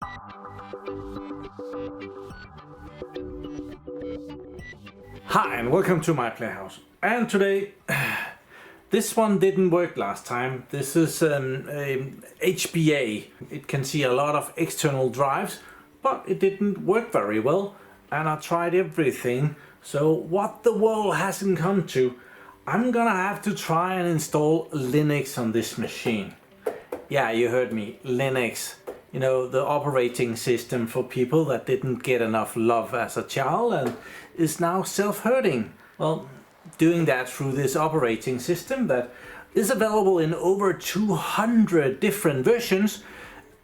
Hi and welcome to my PlayHouse. And today, this one didn't work last time. This is a HBA. It can see a lot of external drives, but it didn't work very well. And I tried everything. So what the world hasn't come to, I'm gonna have to try and install Linux on this machine. Yeah, you heard me, Linux. You know, the operating system for people that didn't get enough love as a child and is now self-hurting. Well, doing that through this operating system that is available in over 200 different versions,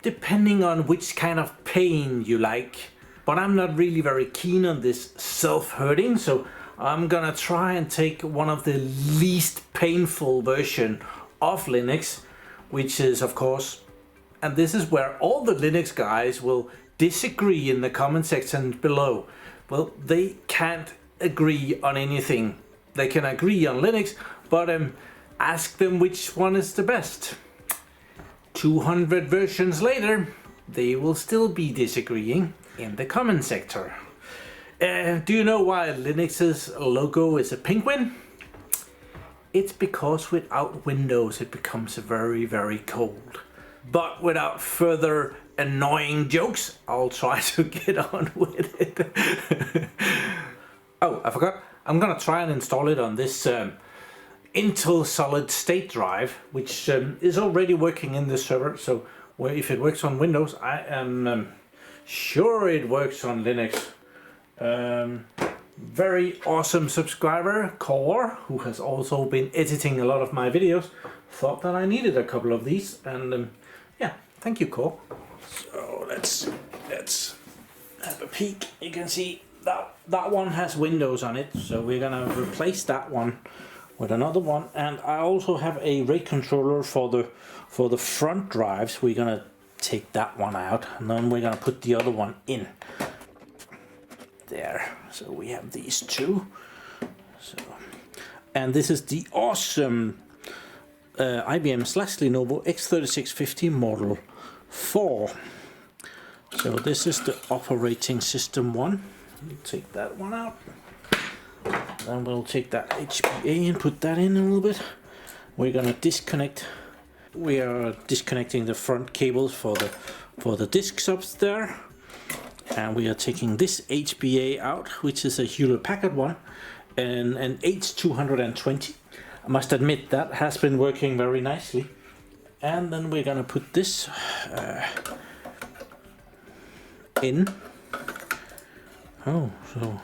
depending on which kind of pain you like. But I'm not really very keen on this self-hurting, so I'm gonna try and take one of the least painful version of Linux, which is, of course, and this is where all the Linux guys will disagree in the comment section below. Well, they can't agree on anything. They can agree on Linux, but ask them which one is the best. 200 versions later, they will still be disagreeing in the comment sector. Do you know why Linux's logo is a penguin? It's because without Windows it becomes very, very cold. But without further annoying jokes, I'll try to get on with it. Oh, I forgot. I'm gonna try and install it on this Intel solid state drive, which is already working in this server. So if it works on Windows, I am sure it works on Linux. Very awesome subscriber, Core, who has also been editing a lot of my videos, thought that I needed a couple of these, and yeah, thank you, Core. So let's have a peek. You can see that one has Windows on it, so we're gonna replace that one with another one. And I also have a RAID controller for the front drives. We're gonna take that one out, and then we're gonna put the other one in. There. So we have these two. So, and this is the awesome IBM/Lenovo X3650 Model 4. So this is the operating system one. We'll take that one out. Then we'll take that HBA and put that in a little bit. We're gonna disconnect. We are disconnecting the front cables for the disk subs there. And we are taking this HBA out, which is a Hewlett-Packard one, and an H220. I must admit that has been working very nicely. And then we're gonna put this in. Oh, so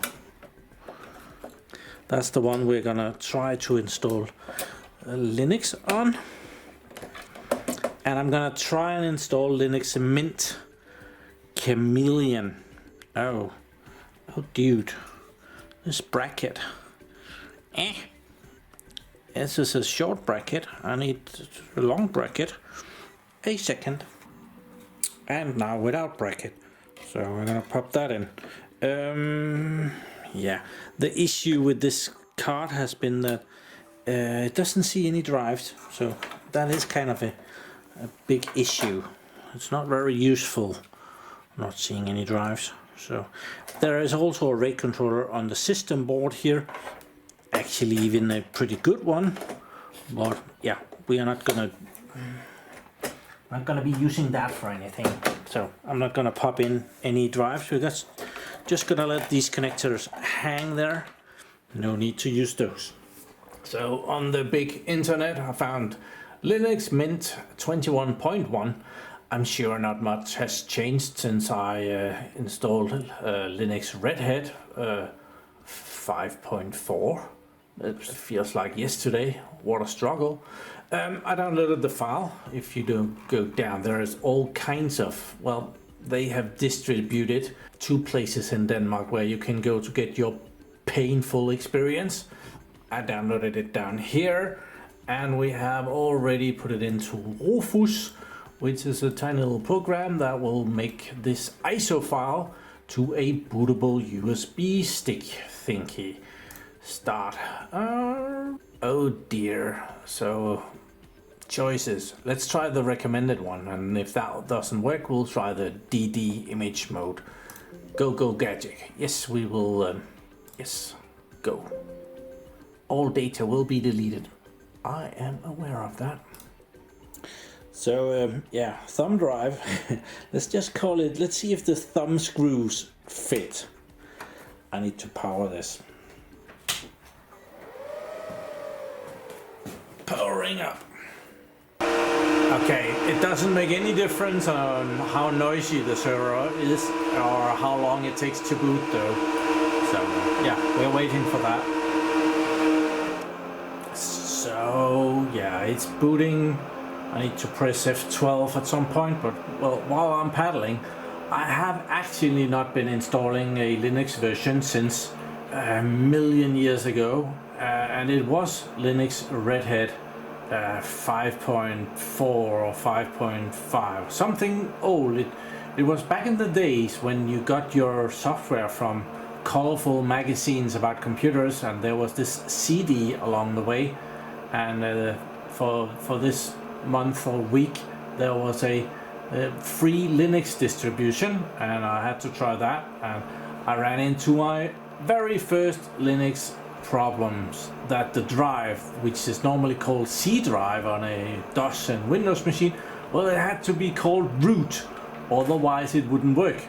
that's the one we're gonna try to install Linux on. And I'm gonna try and install Linux Mint Chameleon. Oh dude, this bracket. This is a short bracket. I need a long bracket. A second. And now without bracket. So we're gonna pop that in. Yeah, the issue with this card has been that it doesn't see any drives. So that is kind of a big issue. It's not very useful not seeing any drives. So there is also a RAID controller on the system board here, actually even a pretty good one, but yeah, we are not gonna be using that for anything. So I'm not gonna pop in any drives. We're just gonna let these connectors hang there. No need to use those. So on the big internet I found Linux Mint 21.1. I'm sure not much has changed since I installed Linux Red Hat 5.4. It feels like yesterday. What a struggle. I downloaded the file. If you don't go down, there is all kinds of, well, they have distributed 2 places in Denmark where you can go to get your painful experience. I downloaded it down here, and we have already put it into Rufus, which is a tiny little program that will make this ISO file to a bootable USB stick thingy. Start. Oh dear. So choices. Let's try the recommended one, and if that doesn't work, we'll try the DD image mode. Go gadget. Yes, we will. Yes, go. All data will be deleted. I am aware of that. So yeah, thumb drive. Let's just call it. Let's see if the thumb screws fit. I need to power this. Powering up. Okay, it doesn't make any difference on how noisy the server is or how long it takes to boot though. So yeah, we're waiting for that. So yeah, it's booting. I need to press F12 at some point, but well, while I'm paddling, I have actually not been installing a Linux version since a million years ago, and it was Linux Red Hat 5.4 or 5.5, something old. It was back in the days when you got your software from colorful magazines about computers, and there was this CD along the way, and for this month or week there was a free Linux distribution, and I had to try that, and I ran into my very first Linux problems, that the drive, which is normally called C drive on a DOS and Windows machine, well, it had to be called root, otherwise it wouldn't work,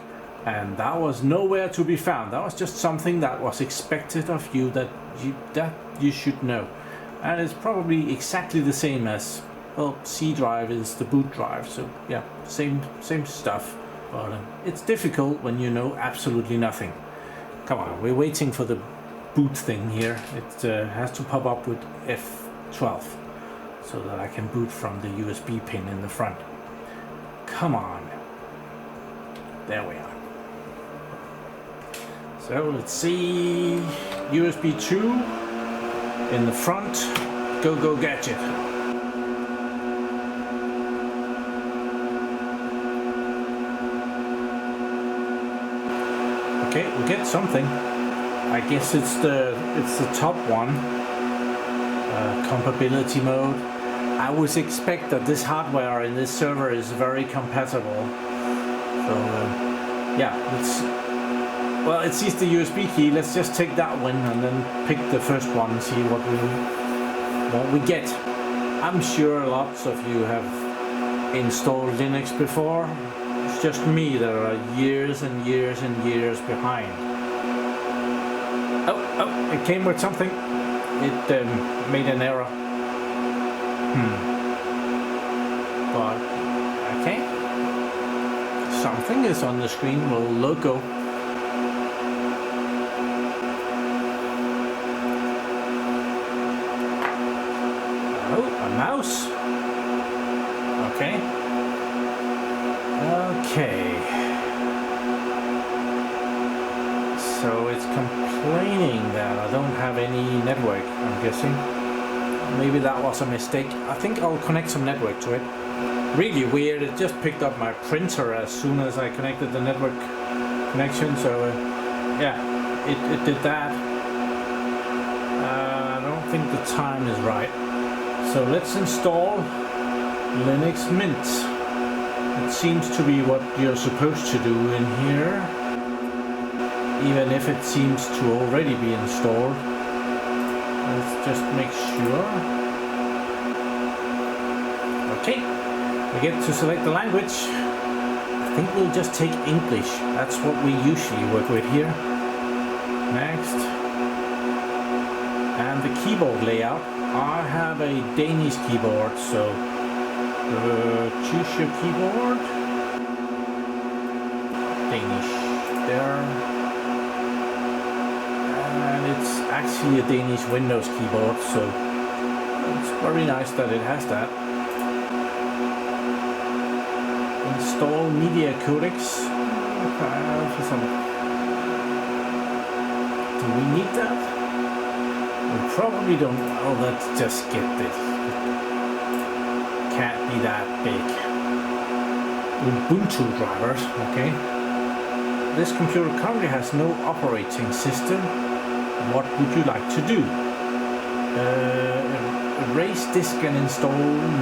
and that was nowhere to be found. That was just something that was expected of you, that you should know, and it's probably exactly the same as, well, C drive is the boot drive, so yeah, same stuff, but it's difficult when you know absolutely nothing. Come on, we're waiting for the boot thing here. It has to pop up with F12 so that I can boot from the USB pin in the front. Come on. There we are. So let's see, USB 2 in the front. Go gadget. Okay, we get something. I guess it's the top one. Compatibility mode. I would expect that this hardware in this server is very compatible. So yeah, well, it sees the USB key. Let's just take that one and then pick the first one and see what we get. I'm sure lots of you have installed Linux before. It's just me that are years and years and years behind. Oh, it came with something. It made an error. But, okay. Something is on the screen, well, logo. Oh, a mouse. Okay. Okay. So it's complaining that I don't have any network, I'm guessing. Maybe that was a mistake. I think I'll connect some network to it. Really weird, it just picked up my printer as soon as I connected the network connection, so yeah, it did that. I don't think the time is right. So let's install Linux Mint. It seems to be what you're supposed to do in here, even if it seems to already be installed. Let's just make sure. Okay, we get to select the language. I think we'll just take English. That's what we usually work with here. Next. And the keyboard layout. I have a Danish keyboard, so choose your keyboard. Danish. There. And it's actually a Danish Windows keyboard, so it's very nice that it has that. Install media codecs. Do we need that? We probably don't. Oh, let's just get this. Can't be that big. Ubuntu drivers, okay. This computer currently has no operating system. What would you like to do? erase disk and install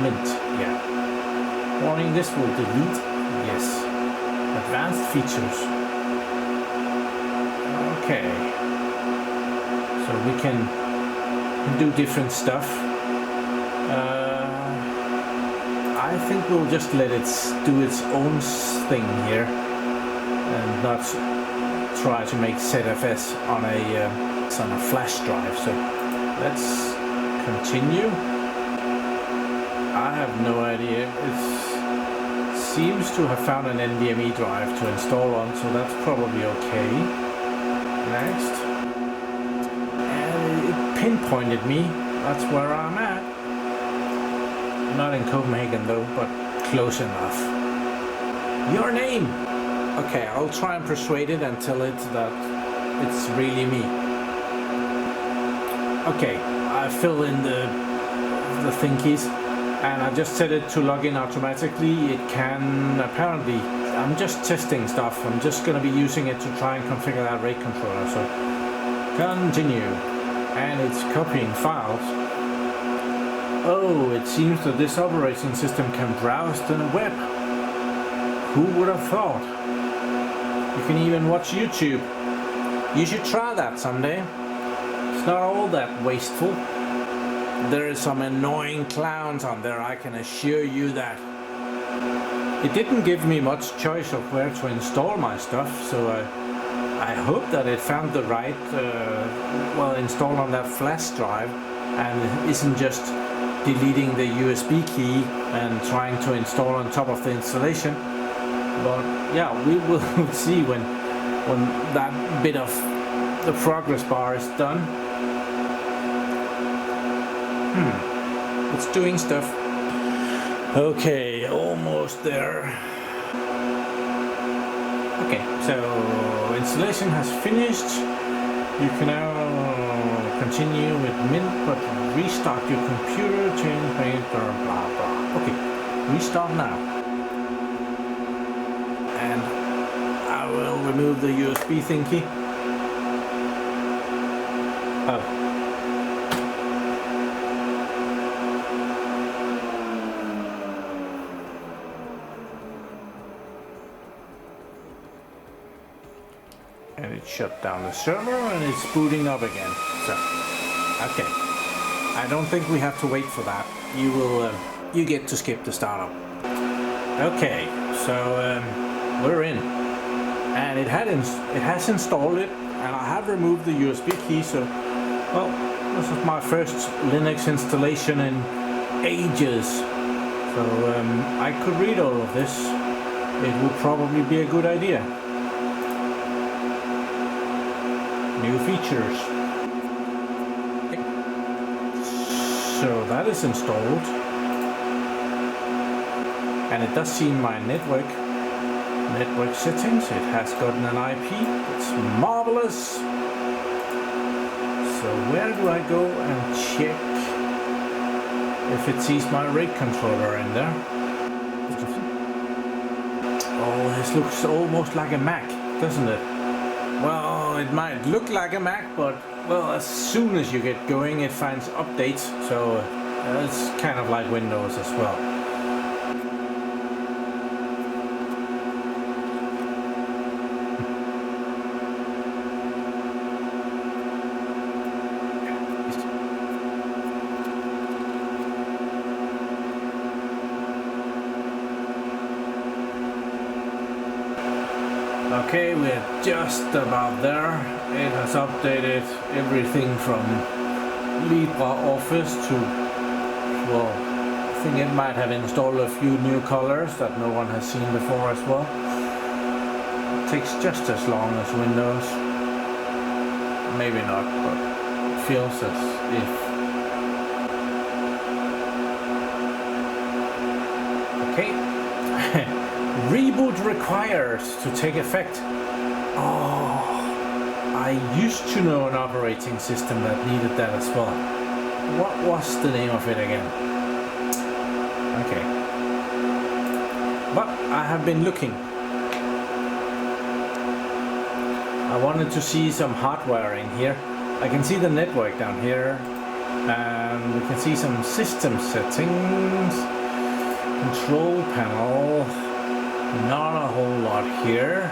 Mint. Yeah. Warning, this will delete. Yes. Advanced features. Okay. So we can do different stuff. I think we'll just let it do its own thing here and not try to make ZFS on a flash drive. So let's continue. I have no idea. It seems to have found an NVMe drive to install on, so that's probably okay. Next. And it pinpointed me. That's where I'm at. Not in Copenhagen though, but close enough. Your name! Okay, I'll try and persuade it and tell it that it's really me. Okay, I fill in the thingies and I just set it to log in automatically. It can apparently, I'm just testing stuff. I'm just going to be using it to try and configure that RAID controller. So continue, and it's copying files. Oh, it seems that this operating system can browse the web. Who would have thought? You can even watch YouTube. You should try that someday. It's not all that wasteful. There is some annoying clowns on there, I can assure you that. It didn't give me much choice of where to install my stuff, so I hope that it found the right, install on that flash drive and isn't just deleting the USB key and trying to install on top of the installation. But yeah, we will see when that bit of the progress bar is done. It's doing stuff. Okay, almost there. Okay, so installation has finished. You can now continue with Mint, but restart your computer, change paint, blah blah. Okay, restart now. And I will remove the USB thingy. Oh. And it shut down the server and it's booting up again. So, okay. I don't think we have to wait for that. You get to skip the startup. Okay, so we're in, and it has installed it, and I have removed the USB key. So, well, this is my first Linux installation in ages. So I could read all of this. It would probably be a good idea. New features. So that is installed, and it does see my network settings. It has gotten an IP. It's marvelous. So where do I go and check if it sees my RAID controller in there? Oh, this looks almost like a Mac, doesn't it? Well, it might look like a Mac, but well, as soon as you get going, it finds updates, so it's kind of like Windows as well. Okay, we're just about there. It has updated everything from LibreOffice to, well, I think it might have installed a few new colors that no one has seen before as well. It takes just as long as Windows. Maybe not, but it feels as if. Okay. Reboot required to take effect. Oh, I used to know an operating system that needed that as well. What was the name of it again? Okay. But I have been looking. I wanted to see some hardware in here. I can see the network down here. and we can see some system settings, control panel, not a whole lot here.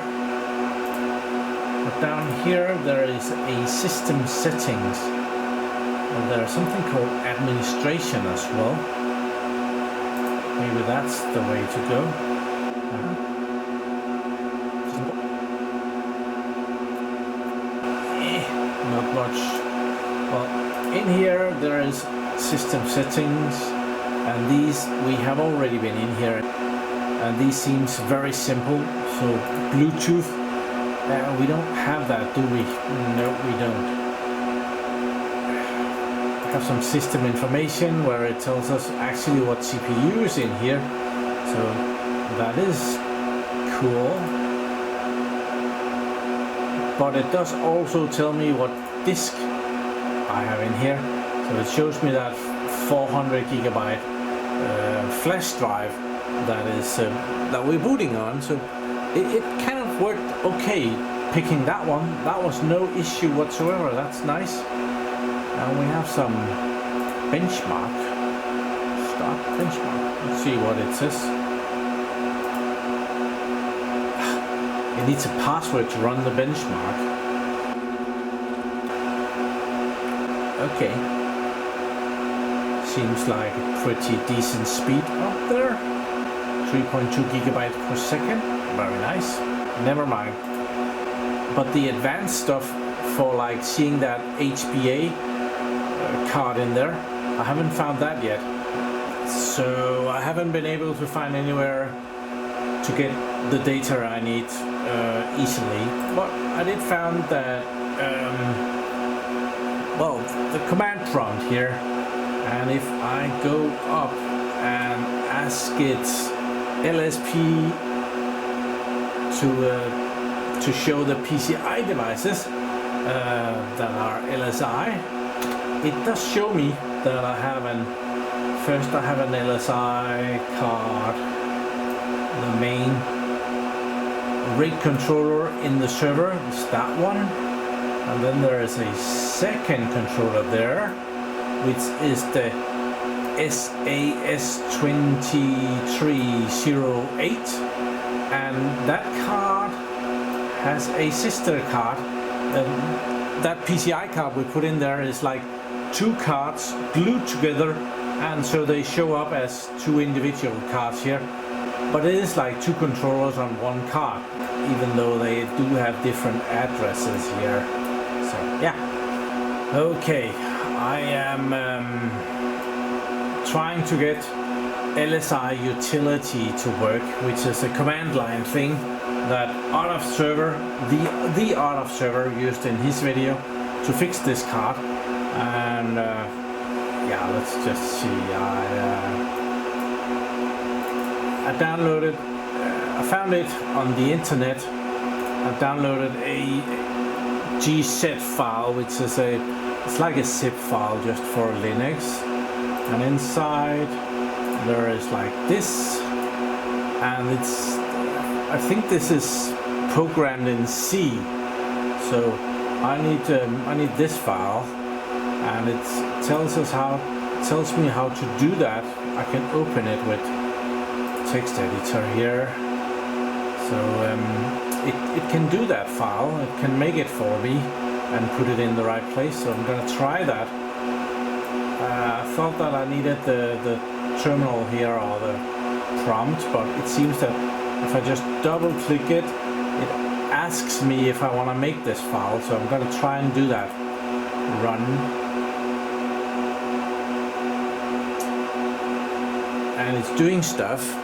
But down here there is a system settings, and there's something called administration as well. Maybe that's the way to go. Not much. Well, in here there is system settings, and these we have already been in here, and these seems very simple. So Bluetooth, we don't have that, do we? No, we don't. We have some system information where it tells us actually what CPU is in here, so that is cool. But it does also tell me what disk I have in here. So it shows me that 400 gigabyte flash drive that is that we're booting on. So it kind of worked okay picking that one. That was no issue whatsoever. That's nice. And we have some benchmark. Start benchmark. Let's see what it says. It needs a password to run the benchmark. Okay. Seems like a pretty decent speed up there. 3.2 gigabytes per second. Very nice. Never mind. But the advanced stuff for like seeing that HBA card in there, I haven't found that yet. So I haven't been able to find anywhere to get the data I need easily. But I did find that well, the command prompt here, and if I go up and ask it LSP to show the PCI devices that are LSI, it does show me that I have first I have an LSI card, the main rig controller in the server, it's that one, and then there is a second controller there, which is the SAS2308, and that card has a sister card. That PCI card we put in there is like two cards glued together, and so they show up as two individual cards here, but it is like two controllers on one card, even though they do have different addresses here. So yeah, okay, I am trying to get LSI utility to work, which is a command line thing that RF server, the RF server used in his video to fix this card. And yeah, let's just see. I downloaded, I found it on the internet. I downloaded a GZ file, which is it's like a zip file just for Linux, and inside there is like this, and I think this is programmed in C, so I need this file, and it tells me how to do that. I can open it with text editor here, so it can do that file. It can make it for me and put it in the right place. So I'm gonna try that. I thought that I needed the terminal here or the prompt, but it seems that if I just double click it, it asks me if I want to make this file. So I'm gonna try and do that. Run. And it's doing stuff.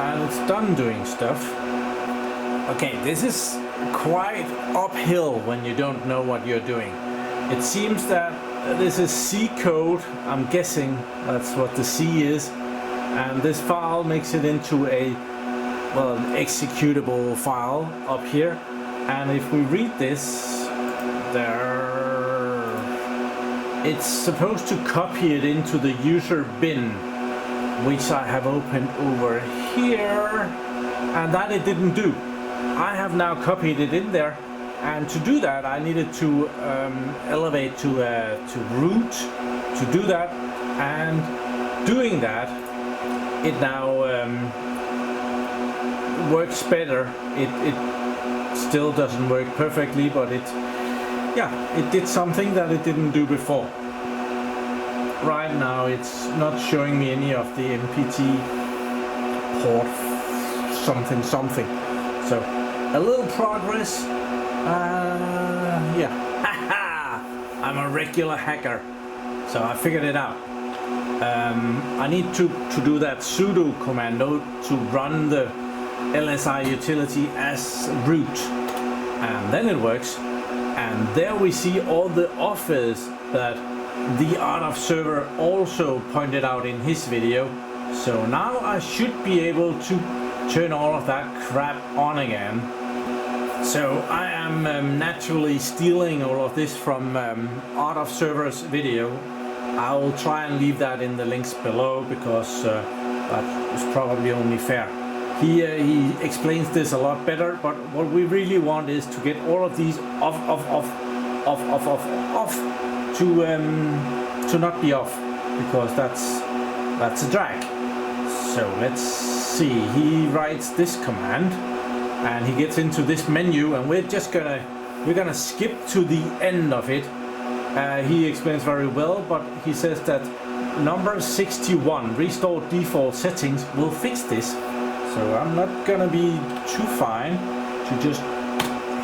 And it's done doing stuff. Okay, this is quite uphill when you don't know what you're doing. It seems that this is C code, I'm guessing that's what the C is, and this file makes it into an executable file up here. And if we read this, it's supposed to copy it into the user bin, which I have opened over here, and that it didn't do. I have now copied it in there, And to do that, I needed to elevate to root to do that. And doing that, it now works better. It still doesn't work perfectly, but it did something that it didn't do before. Right now, it's not showing me any of the MPT port something. So a little progress. Yeah, I'm a regular hacker, so I figured it out. I need to do that sudo commando to run the LSI utility as root, and then it works. And there we see all the offers that the Art of Server also pointed out in his video. So now I should be able to turn all of that crap on again. So I am naturally stealing all of this from Art of Server's video. I will try and leave that in the links below, because that is probably only fair. He explains this a lot better, but what we really want is to get all of these off to not be off, because that's a drag. So let's see. He writes this command, and he gets into this menu, and we're gonna skip to the end of it. He explains very well, but he says that number 61, restore default settings, will fix this. So I'm not gonna be too fine to just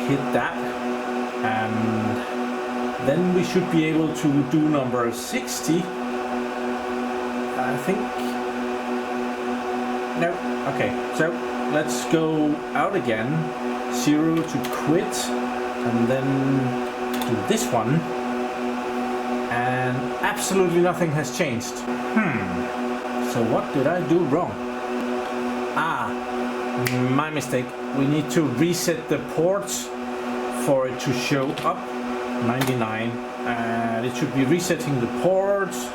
hit that, and then we should be able to do number 60. I think. No. Okay. So let's go out again. 0 to quit, and then do this one. And absolutely nothing has changed. So what did I do wrong? My mistake. We need to reset the ports for it to show up 99, and it should be resetting the ports,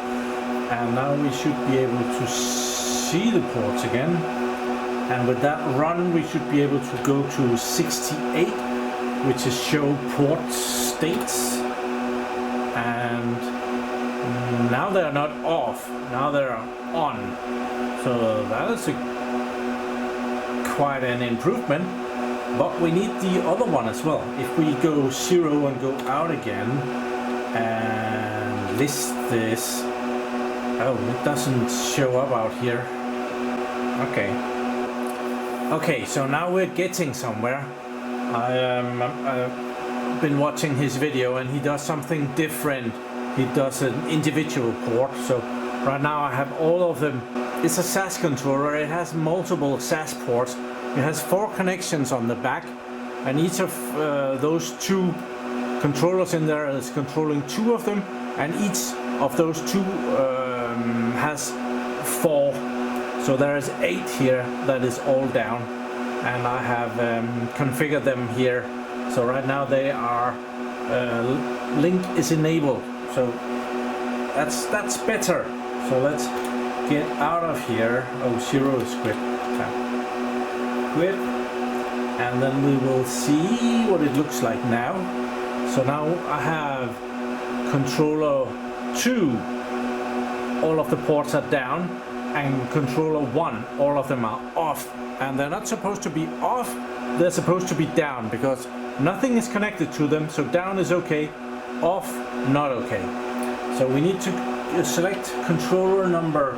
and now we should be able to see the ports again. And with that run, we should be able to go to 68, which is show port states. And now they're not off, now they're on. So that is quite an improvement, but we need the other one as well. If we go 0 and go out again and list this, oh, it doesn't show up out here. Okay, so now we're getting somewhere. I've been watching his video, and he does something different. He does an individual port. So right now I have all of them. It's a SAS controller. It has multiple SAS ports. It has 4 connections on the back, and each of those 2 controllers in there is controlling 2 of them, and each of those 2 has 4. So there is 8 here that is all down, and I have configured them here. So right now they are link is enabled. So that's better. So let's get out of here. Oh, 0 is quit. Okay. Quit, and then we will see what it looks like now. So now I have controller 2, all of the ports are down, and controller 1, all of them are off. And they're not supposed to be off, they're supposed to be down, because nothing is connected to them. So down is okay, off not okay. So we need to select controller number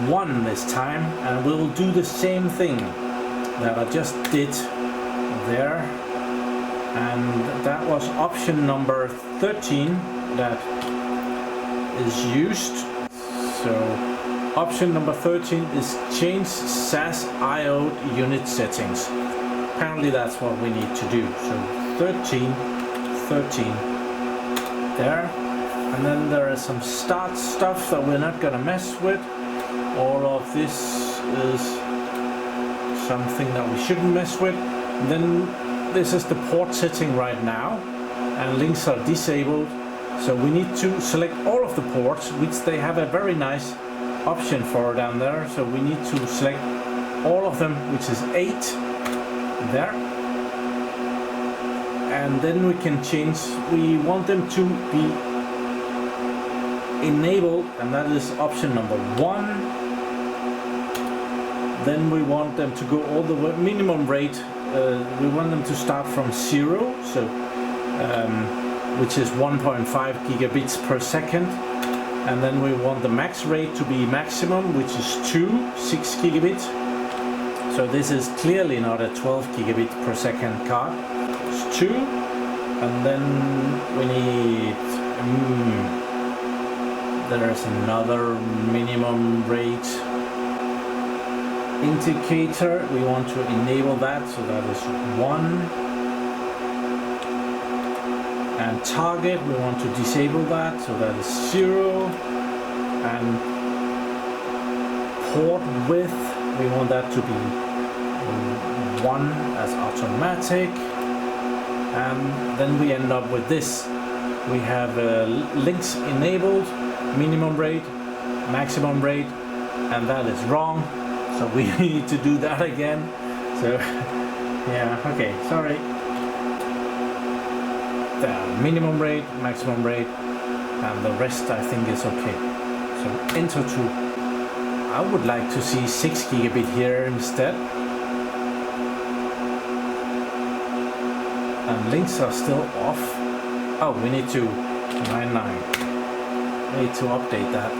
1 this time, and we'll do the same thing that I just did there, and that was option number 13 that is used. So option number 13 is change SAS IO unit settings. Apparently that's what we need to do. So 13 there, and then there is some start stuff that we're not gonna mess with. All of this is something that we shouldn't mess with. And then this is the port setting right now, and links are disabled. So we need to select all of the ports, which they have a very nice option for down there. So we need to select all of them, which is 8 there. and then we can change. We want them to be enabled, and that is option number 1. Then we want them to go all the way minimum rate. We want them to start from 0, so which is 1.5 gigabits per second, and then we want the max rate to be maximum, which is 6 gigabits. So this is clearly not a 12 gigabit per second card. It's 2, and then we need there's another minimum rate indicator. We want to enable that, so that is 1. And target, we want to disable that, so that is 0. And port width, we want that to be 1 as automatic. And then we end up with this. We have links enabled, minimum rate, maximum rate, and that is wrong. So we need to do that again. So yeah, okay, sorry. The minimum rate, maximum rate, and the rest I think is okay. So enter to. I would like to see 6 gigabit here instead. And links are still off. Oh, we need to 99. We need to update that.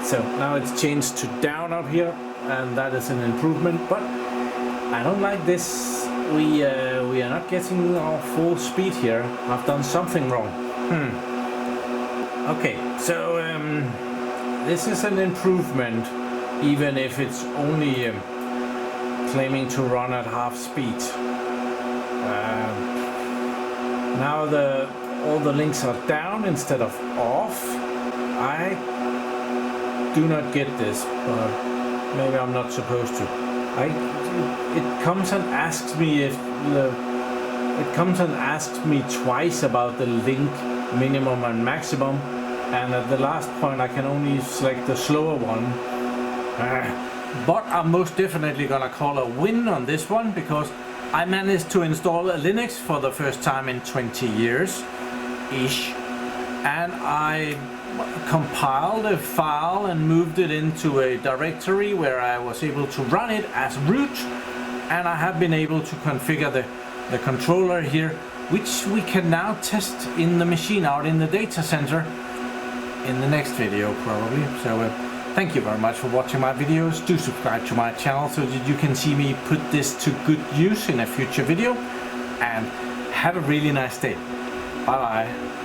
So now it's changed to down up here, and that is an improvement. But I don't like this. We are not getting our full speed here. I've done something wrong. Okay, so this is an improvement, even if it's only claiming to run at half speed. Now all the links are down instead of off. I do not get this, but maybe I'm not supposed to. It comes and asks me twice about the link minimum and maximum, and at the last point I can only select the slower one. But I'm most definitely gonna call a win on this one, because I managed to install a Linux for the first time in 20 years ish, and I compiled a file and moved it into a directory where I was able to run it as root, and I have been able to configure the controller here, which we can now test in the machine out in the data center in the next video probably. So thank you very much for watching my videos. Do subscribe to my channel so that you can see me put this to good use in a future video, and have a really nice day. Bye bye.